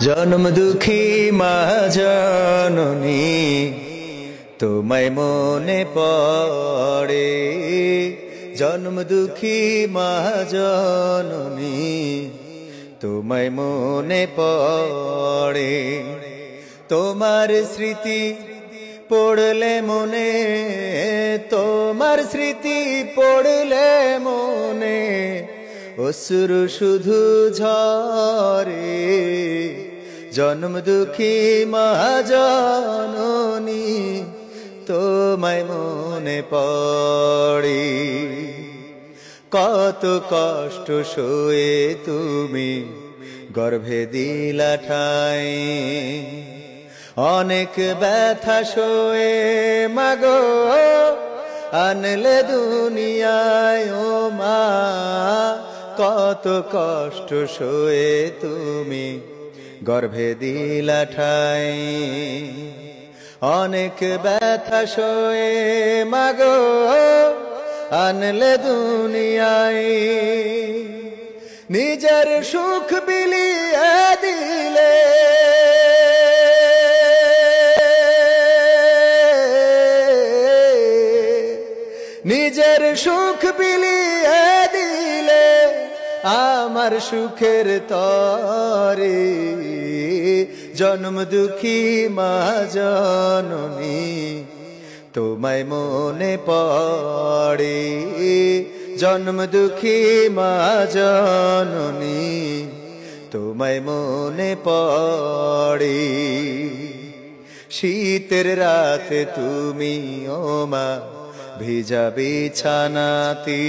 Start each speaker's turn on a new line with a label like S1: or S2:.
S1: জন্ম দুঃখী মা জননী তোমায় মনে পড়ে, জন্ম দুঃখী মা জননী তোমায় মনে পড়ে। তোমার স্মৃতি পড়লে মনে, তোমার স্মৃতি পড়লে মনে অশ্রু শুধু ঝরে। জন্ম দুঃখী মা জননী তোমায় মনে পড়ে। কত কষ্ট সয়ে তুমি গর্ভে দিলা ঠাই, অনেক ব্যথা সয়ে মাগো আনলে দুনিয়ায় ও মা। কত কষ্ট সয়ে তুমি গর্ভে দিলা ঠাই, অনেক ব্যথা সয়ে মাগো আনলে দুনিয়ায়। নিজের সুখ বিলিয়ে দিলে, নিজের সুখ বিলিয়ে দিলে আমার সুখের তরে। জন্ম দুঃখী মা জননী তোমায় মনে পড়ে, জন্ম দুঃখী মা জননী তোমায় মনে পড়ে। শীতের রাতে তুমি ও মা ভিজা বিছানাতে